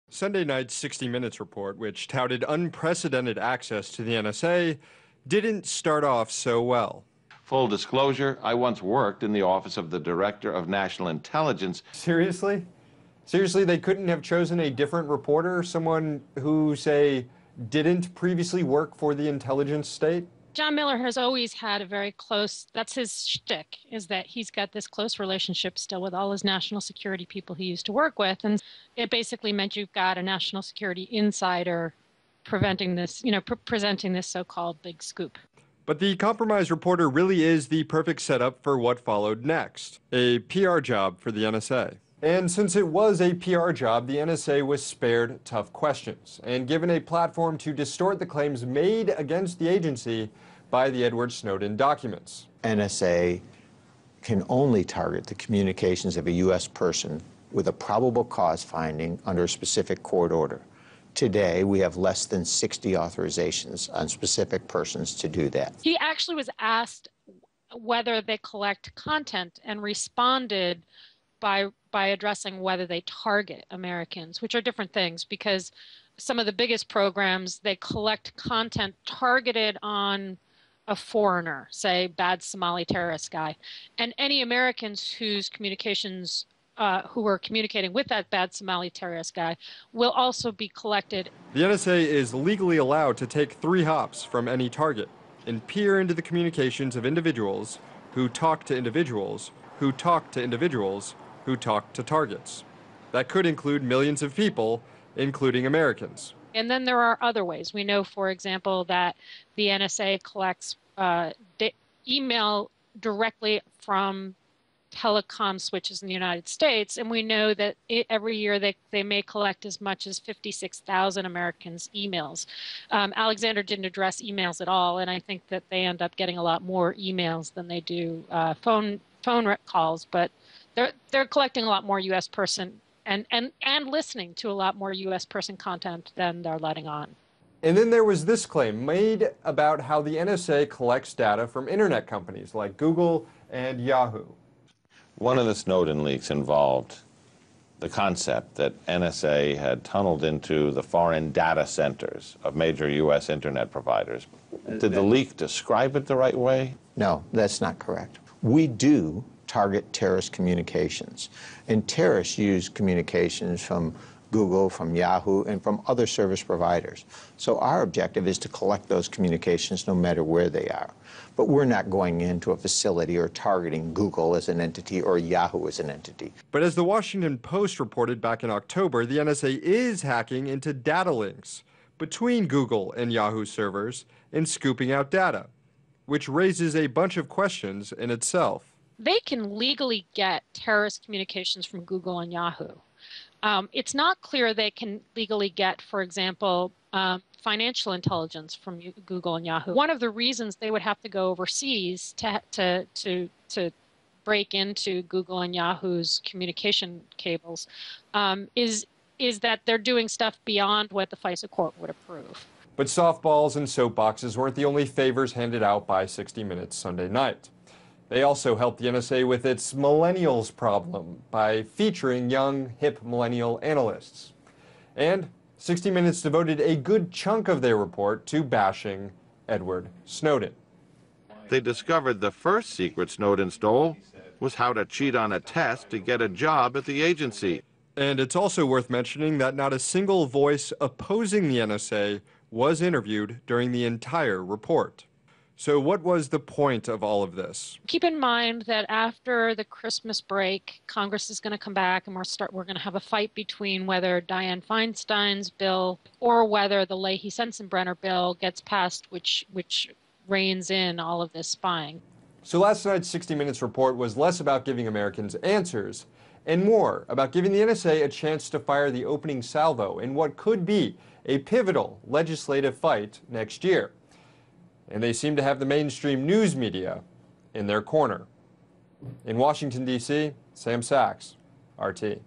Sunday night's 60 Minutes report, which touted unprecedented access to the NSA, didn't start off so well. Full disclosure, I once worked in the office of the Director of National Intelligence. Seriously? Seriously, they couldn't have chosen a different reporter, someone who, say, didn't previously work for the intelligence state? John Miller has always had a very close, that's his shtick, is that he's got this close relationship still with all his national security people he used to work with. And it basically meant you've got a national security insider preventing this, presenting this so-called big scoop. But the compromised reporter really is the perfect setup for what followed next, a PR job for the NSA. And since it was a PR job, the NSA was spared tough questions and given a platform to distort the claims made against the agency by the Edward Snowden documents. NSA can only target the communications of a U.S. person with a probable cause finding under a specific court order. Today, we have less than 60 authorizations on specific persons to do that. He actually was asked whether they collect content and responded by addressing whether they target Americans, which are different things, because some of the biggest programs, they collect content targeted on a foreigner, say bad Somali terrorist guy, and any Americans whose communications who are communicating with that bad Somali terrorist guy will also be collected. The NSA is legally allowed to take 3 hops from any target and peer into the communications of individuals who talk to individuals who talk to individuals who talk to targets. That could include millions of people, including Americans. And then there are other ways. We know, for example, that the NSA collects email directly from telecom switches in the United States, and we know that every year they may collect as much as 56,000 Americans' emails. Alexander didn't address emails at all, and I think that they end up getting a lot more emails than they do phone calls, but they're collecting a lot more U.S. person and listening to a lot more U.S. person content than they're letting on. And then there was this claim made about how the NSA collects data from internet companies like Google and Yahoo. One of the Snowden leaks involved the concept that NSA had tunneled into the foreign data centers of major U.S. internet providers. Did the leak describe it the right way? No, that's not correct. We do target terrorist communications, and terrorists use communications from Google, from Yahoo, and from other service providers. So our objective is to collect those communications no matter where they are. But we're not going into a facility or targeting Google as an entity or Yahoo as an entity. But as the Washington Post reported back in October, the NSA is hacking into data links between Google and Yahoo servers and scooping out data, which raises a bunch of questions in itself. They can legally get terrorist communications from Google and Yahoo. It's not clear they can legally get, for example, financial intelligence from Google and Yahoo. One of the reasons they would have to go overseas to break into Google and Yahoo's communication cables is that they're doing stuff beyond what the FISA court would approve. But softballs and soapboxes weren't the only favors handed out by 60 Minutes Sunday night. They also helped the NSA with its millennials problem by featuring young, hip millennial analysts. And 60 Minutes devoted a good chunk of their report to bashing Edward Snowden. They discovered the first secret Snowden stole was how to cheat on a test to get a job at the agency. And it's also worth mentioning that not a single voice opposing the NSA was interviewed during the entire report. So what was the point of all of this? Keep in mind that after the Christmas break, Congress is going to come back and we're going to have a fight between whether Dianne Feinstein's bill or whether the Leahy-Sensenbrenner bill gets passed, which reins in all of this spying. So last night's 60 Minutes report was less about giving Americans answers and more about giving the NSA a chance to fire the opening salvo in what could be a pivotal legislative fight next year. And they seem to have the mainstream news media in their corner. In Washington, D.C., Sam Sachs, RT.